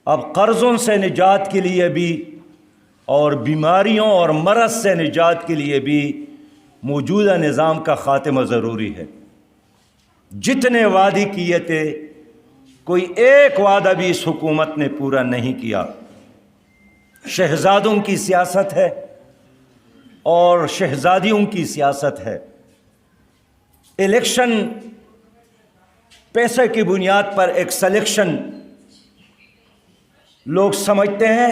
اب قرضوں سے نجات کے لیے بھی اور بیماریوں اور مرض سے نجات کے لیے بھی موجودہ نظام کا خاتمہ ضروری ہے۔ جتنے وعدے کیے تھے کوئی ایک وعدہ بھی اس حکومت نے پورا نہیں کیا۔ شہزادوں کی سیاست ہے اور شہزادیوں کی سیاست ہے۔ الیکشن پیسے کی بنیاد پر ایک سلیکشن، لوگ سمجھتے ہیں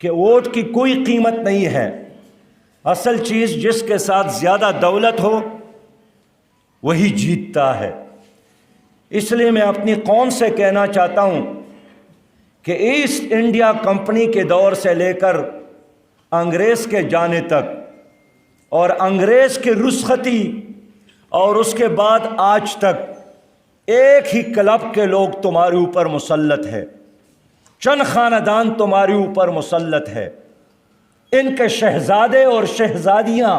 کہ ووٹ کی کوئی قیمت نہیں ہے، اصل چیز جس کے ساتھ زیادہ دولت ہو وہی جیتتا ہے۔ اس لیے میں اپنی قوم سے کہنا چاہتا ہوں کہ ایسٹ انڈیا کمپنی کے دور سے لے کر انگریز کے جانے تک اور انگریز کی رخصتی اور اس کے بعد آج تک ایک ہی کلب کے لوگ تمہارے اوپر مسلط ہے، چند خاندان تمہارے اوپر مسلط ہے۔ ان کے شہزادے اور شہزادیاں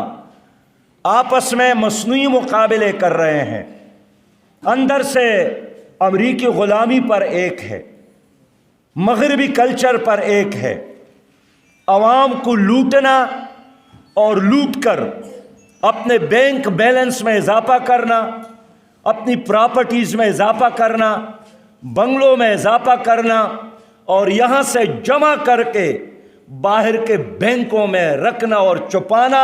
آپس میں مصنوعی مقابلے کر رہے ہیں، اندر سے امریکی غلامی پر ایک ہے، مغربی کلچر پر ایک ہے، عوام کو لوٹنا اور لوٹ کر اپنے بینک بیلنس میں اضافہ کرنا، اپنی پراپرٹیز میں اضافہ کرنا، بنگلوں میں اضافہ کرنا اور یہاں سے جمع کر کے باہر کے بینکوں میں رکھنا اور چھپانا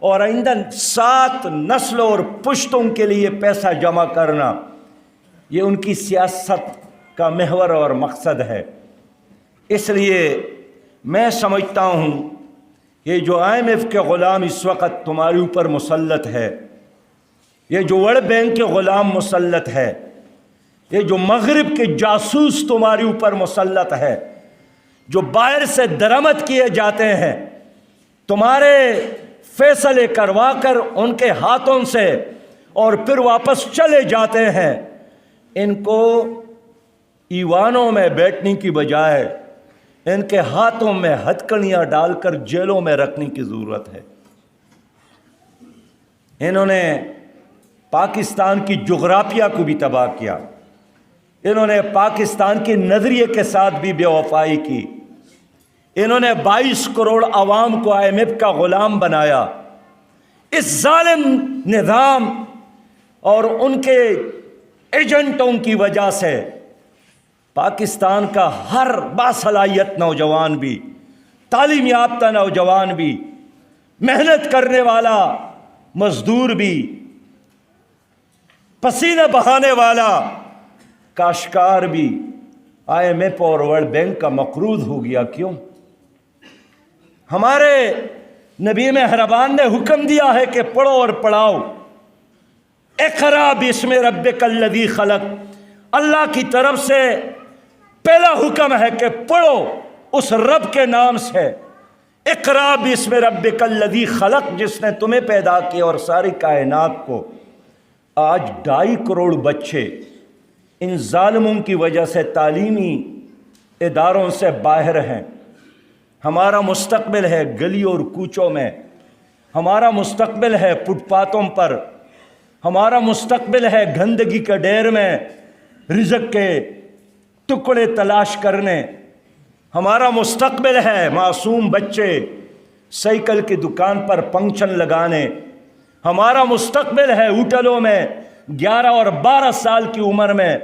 اور آئندہ 7 نسلوں اور پشتوں کے لیے پیسہ جمع کرنا، یہ ان کی سیاست کا محور اور مقصد ہے۔ اس لیے میں سمجھتا ہوں یہ جو IMF کے غلام اس وقت تمہارے اوپر مسلط ہے، یہ جو ورلڈ بینک کے غلام مسلط ہے، یہ جو مغرب کے جاسوس تمہارے اوپر مسلط ہے، جو باہر سے درآمد کیے جاتے ہیں، تمہارے فیصلے کروا کر ان کے ہاتھوں سے اور پھر واپس چلے جاتے ہیں، ان کو ایوانوں میں بیٹھنے کی بجائے ان کے ہاتھوں میں ہتھکڑیاں ڈال کر جیلوں میں رکھنے کی ضرورت ہے۔ انہوں نے پاکستان کی جغرافیہ کو بھی تباہ کیا، انہوں نے پاکستان کے نظریے کے ساتھ بھی بے وفائی کی، انہوں نے 22 کروڑ عوام کو IMF کا غلام بنایا۔ اس ظالم نظام اور ان کے ایجنٹوں کی وجہ سے پاکستان کا ہر باصلاحیت نوجوان بھی، تعلیم یافتہ نوجوان بھی، محنت کرنے والا مزدور بھی، پسینہ بہانے والا کاشتکار بھی IMF اور ورلڈ بینک کا مقروض ہو گیا۔ کیوں؟ ہمارے نبی مہربان نے حکم دیا ہے کہ پڑھو اور پڑھاؤ۔ اقرأ باسم ربک الذی خلق، اللہ کی طرف سے پہلا حکم ہے کہ پڑھو اس رب کے نام سے۔ اقرأ باسم ربک الذی خلق، جس نے تمہیں پیدا کیا اور ساری کائنات کو۔ آج 2.5 کروڑ بچے ان ظالموں کی وجہ سے تعلیمی اداروں سے باہر ہیں۔ ہمارا مستقبل ہے گلی اور کوچوں میں، ہمارا مستقبل ہے فٹ پاتھوں پر، ہمارا مستقبل ہے گندگی کے ڈھیر میں رزق کے ٹکڑے تلاش کرنے، ہمارا مستقبل ہے معصوم بچے سائیکل کی دکان پر پنکشن لگانے، ہمارا مستقبل ہے ہوٹلوں میں 11 اور 12 سال کی عمر میں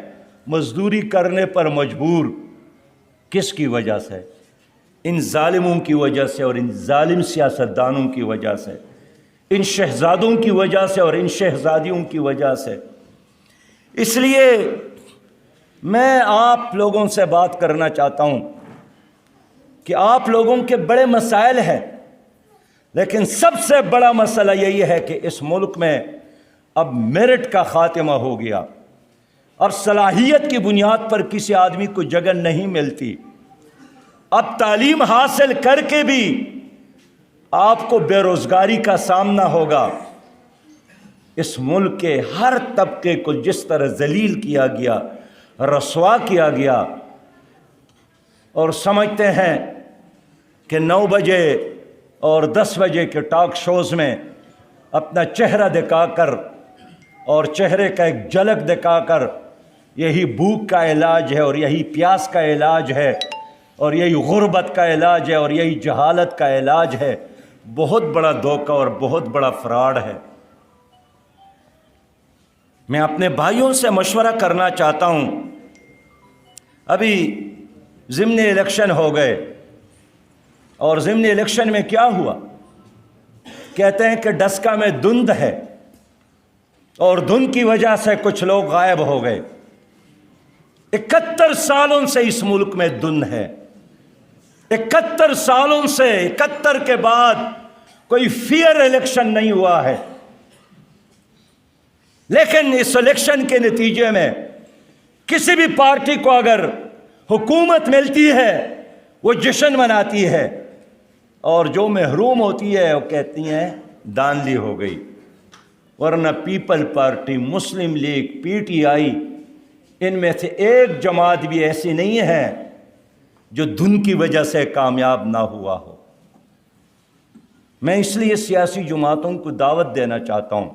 مزدوری کرنے پر مجبور۔ کس کی وجہ سے؟ ان ظالموں کی وجہ سے اور ان ظالم سیاستدانوں کی وجہ سے، ان شہزادوں کی وجہ سے اور ان شہزادیوں کی وجہ سے۔ اس لیے میں آپ لوگوں سے بات کرنا چاہتا ہوں کہ آپ لوگوں کے بڑے مسائل ہیں، لیکن سب سے بڑا مسئلہ یہی ہے کہ اس ملک میں اب میرٹ کا خاتمہ ہو گیا اور صلاحیت کی بنیاد پر کسی آدمی کو جگہ نہیں ملتی۔ اب تعلیم حاصل کر کے بھی آپ کو بے روزگاری کا سامنا ہوگا۔ اس ملک کے ہر طبقے کو جس طرح ذلیل کیا گیا، رسوا کیا گیا، اور سمجھتے ہیں کہ 9 بجے اور 10 بجے کے ٹاک شوز میں اپنا چہرہ دکھا کر اور چہرے کا ایک جھلک دکھا کر یہی بھوک کا علاج ہے، اور یہی پیاس کا علاج ہے، اور یہی غربت کا علاج ہے، اور یہی جہالت کا علاج ہے۔ بہت بڑا دھوکہ اور بہت بڑا فراڈ ہے۔ میں اپنے بھائیوں سے مشورہ کرنا چاہتا ہوں، ابھی ضمنی الیکشن ہو گئے، اور ضمنی الیکشن میں کیا ہوا؟ کہتے ہیں کہ ڈسکا میں دھند ہے، اور دھند کی وجہ سے کچھ لوگ غائب ہو گئے۔ 71 سالوں سے اس ملک میں دھند ہے، 71 سالوں سے، 71 کے بعد کوئی فیئر الیکشن نہیں ہوا ہے۔ لیکن اس الیکشن کے نتیجے میں کسی بھی پارٹی کو اگر حکومت ملتی ہے وہ جشن مناتی ہے، اور جو محروم ہوتی ہے وہ کہتی ہیں داندلی ہو گئی۔ ورنہ پیپل پارٹی، مسلم لیگ، پی ٹی آئی، ان میں سے ایک جماعت بھی ایسی نہیں ہے جو دھن کی وجہ سے کامیاب نہ ہوا ہو۔ میں اس لیے سیاسی جماعتوں کو دعوت دینا چاہتا ہوں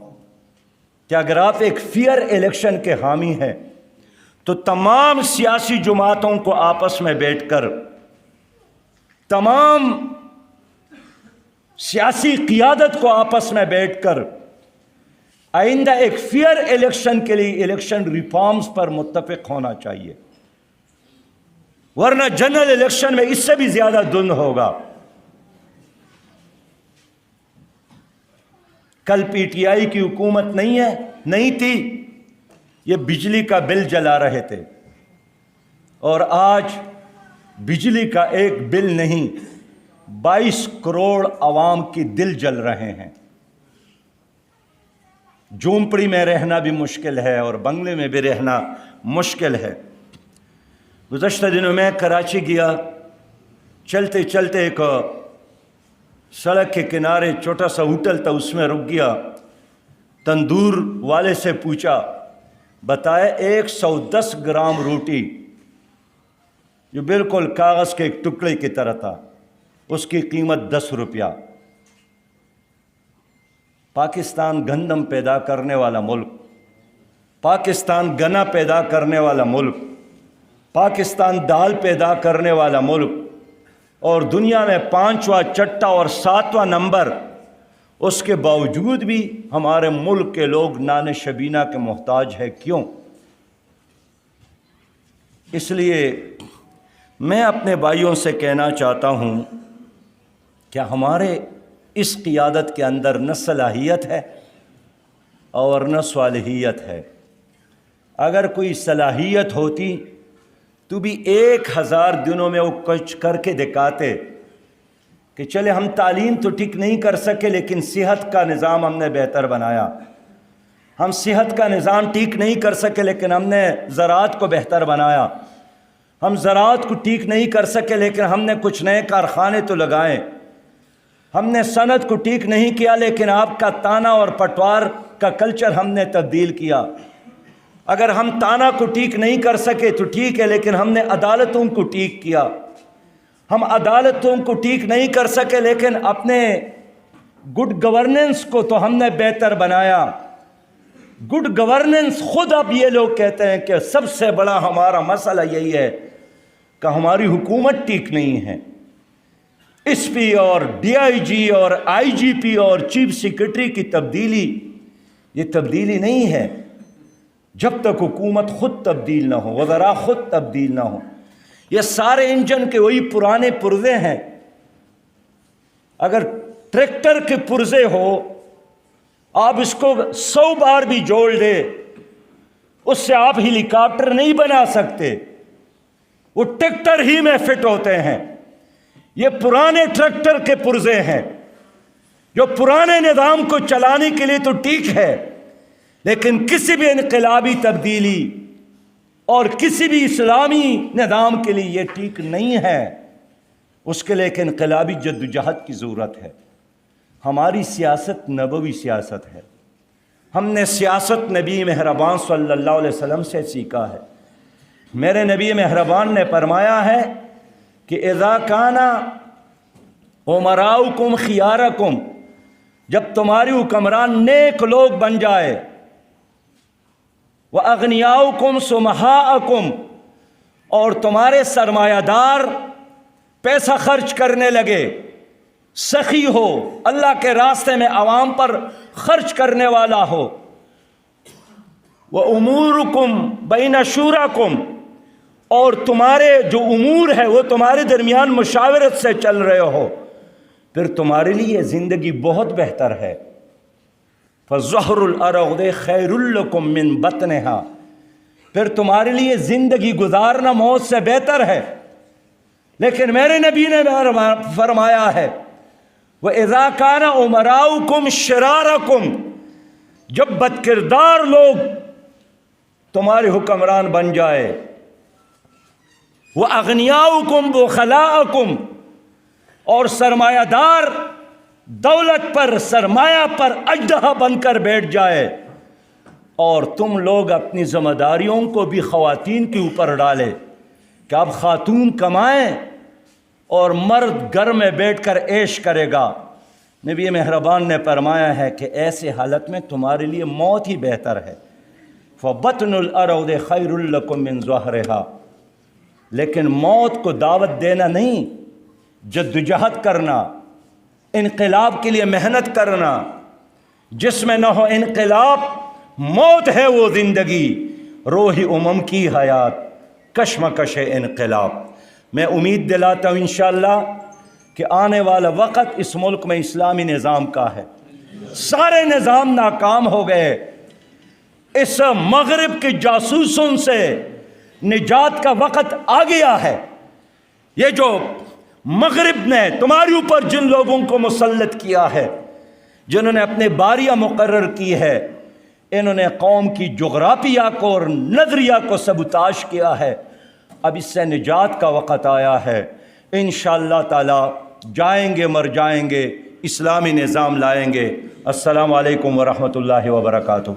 کہ اگر آپ ایک فیئر الیکشن کے حامی ہیں تو تمام سیاسی جماعتوں کو آپس میں بیٹھ کر، تمام سیاسی قیادت کو آپس میں بیٹھ کر آئندہ ایک فیئر الیکشن کے لیے الیکشن ریفارمز پر متفق ہونا چاہیے، ورنہ جنرل الیکشن میں اس سے بھی زیادہ دھند ہوگا۔ کل پی ٹی آئی کی حکومت نہیں تھی، یہ بجلی کا بل جلا رہے تھے، اور آج بجلی کا ایک بل نہیں، 22 کروڑ عوام کی دل جل رہے ہیں۔ جھونپڑی میں رہنا بھی مشکل ہے اور بنگلے میں بھی رہنا مشکل ہے۔ گزشتہ دنوں میں کراچی گیا، چلتے چلتے ایک سڑک کے کنارے چھوٹا سا ہوٹل تھا، اس میں رک گیا۔ تندور والے سے پوچھا، بتائے 110 گرام روٹی جو بالکل کاغذ کے ایک ٹکڑے کی طرح تھا، اس کی قیمت 10 روپیہ۔ پاکستان گندم پیدا کرنے والا ملک، پاکستان گنا پیدا کرنے والا ملک، پاکستان دال پیدا کرنے والا ملک، اور دنیا میں 5واں، 6واں اور 7واں نمبر، اس کے باوجود بھی ہمارے ملک کے لوگ نان شبینہ کے محتاج ہے۔ کیوں؟ اس لیے میں اپنے بھائیوں سے کہنا چاہتا ہوں کہ ہمارے اس قیادت کے اندر نہ صلاحیت ہے اور نہ صالحیت ہے۔ اگر کوئی صلاحیت ہوتی تو بھی 1000 دنوں میں وہ کچھ کر کے دکھاتے کہ چلے ہم تعلیم تو ٹھیک نہیں کر سکے لیکن صحت کا نظام ہم نے بہتر بنایا، ہم صحت کا نظام ٹھیک نہیں کر سکے لیکن ہم نے زراعت کو بہتر بنایا، ہم زراعت کو ٹھیک نہیں کر سکے لیکن ہم نے کچھ نئے کارخانے تو لگائے، ہم نے صنعت کو ٹھیک نہیں کیا لیکن آپ کا تانا اور پٹوار کا کلچر ہم نے تبدیل کیا۔ اگر ہم تانا کو ٹھیک نہیں کر سکے تو ٹھیک ہے، لیکن ہم نے عدالتوں کو ٹھیک کیا۔ ہم عدالتوں کو ٹھیک نہیں کر سکے لیکن اپنے گڈ گورننس کو تو ہم نے بہتر بنایا۔ گڈ گورننس خود اب یہ لوگ کہتے ہیں کہ سب سے بڑا ہمارا مسئلہ یہی ہے کہ ہماری حکومت ٹھیک نہیں ہے۔ ایس پی اور ڈی آئی جی اور آئی جی پی اور چیف سیکرٹری کی تبدیلی، یہ تبدیلی نہیں ہے جب تک حکومت خود تبدیل نہ ہو، وزراء خود تبدیل نہ ہو۔ یہ سارے انجن کے وہی پرانے پرزے ہیں۔ اگر ٹریکٹر کے پرزے ہو، آپ اس کو 100 بار بھی جوڑ دے، اس سے آپ ہیلی کاپٹر نہیں بنا سکتے، وہ ٹریکٹر ہی میں فٹ ہوتے ہیں۔ یہ پرانے ٹریکٹر کے پرزے ہیں جو پرانے نظام کو چلانے کے لیے تو ٹھیک ہے، لیکن کسی بھی انقلابی تبدیلی اور کسی بھی اسلامی نظام کے لیے یہ ٹھیک نہیں ہے۔ اس کے لیے ایک انقلابی جدوجہد کی ضرورت ہے۔ ہماری سیاست نبوی سیاست ہے، ہم نے سیاست نبی مہربان صلی اللہ علیہ وسلم سے سیکھا ہے۔ میرے نبی مہربان نے فرمایا ہے کہ اذا کان امراؤکم خیارکم، جب تمہاری حکمران نیک لوگ بن جائے، وَأَغْنِيَاؤُكُمْ سُمَحَاءَكُمْ، اور تمہارے سرمایہ دار پیسہ خرچ کرنے لگے، سخی ہو، اللہ کے راستے میں عوام پر خرچ کرنے والا ہو۔ وَأُمُورُكُمْ بَيْنَ شُورَكُمْ، اور تمہارے جو امور ہے وہ تمہارے درمیان مشاورت سے چل رہے ہو، پھر تمہارے لیے زندگی بہت بہتر ہے۔ فَظَهْرُ الْأَرْضِ خَيْرٌ لَكُمْ مِنْ بَطْنِهَا، پھر تمہارے لیے زندگی گزارنا موت سے بہتر ہے۔ لیکن میرے نبی نے فرمایا ہے وَإِذَا كَانَ أُمَرَاؤُكُمْ شِرَارَكُمْ، جب بدکردار لوگ تمہارے حکمران بن جائے، وَأَغْنِيَاؤُكُمْ بُخَلَاءَكُمْ، اور سرمایہ دار دولت پر، سرمایہ پر اژدہا بن کر بیٹھ جائے، اور تم لوگ اپنی ذمہ داریوں کو بھی خواتین کے اوپر ڈالے کہ اب خاتون کمائیں اور مرد گھر میں بیٹھ کر عیش کرے گا۔ نبی مہربان نے فرمایا ہے کہ ایسے حالت میں تمہارے لیے موت ہی بہتر ہے۔ فَبَطْنُ الْأَرْضِ خَيْرٌ لَكُمْ مِنْ ظَهْرِهَا، لیکن موت کو دعوت دینا نہیں، جدوجہد کرنا، انقلاب کے لیے محنت کرنا، جس میں نہ ہو انقلاب، موت ہے وہ زندگی، روح امم کی حیات، کشمکش انقلاب۔ میں امید دلاتا ہوں انشاءاللہ کہ آنے والا وقت اس ملک میں اسلامی نظام کا ہے۔ سارے نظام ناکام ہو گئے، اس مغرب کے جاسوسوں سے نجات کا وقت آ گیا ہے۔ یہ جو مغرب نے تمہارے اوپر جن لوگوں کو مسلط کیا ہے، جنہوں نے اپنے باریاں مقرر کی ہے، انہوں نے قوم کی جغرافیہ کو اور نظریہ کو سبوتاش کیا ہے۔ اب اس سے نجات کا وقت آیا ہے، انشاءاللہ تعالی جائیں گے، مر جائیں گے، اسلامی نظام لائیں گے۔ السلام علیکم ورحمۃ اللہ وبرکاتہ۔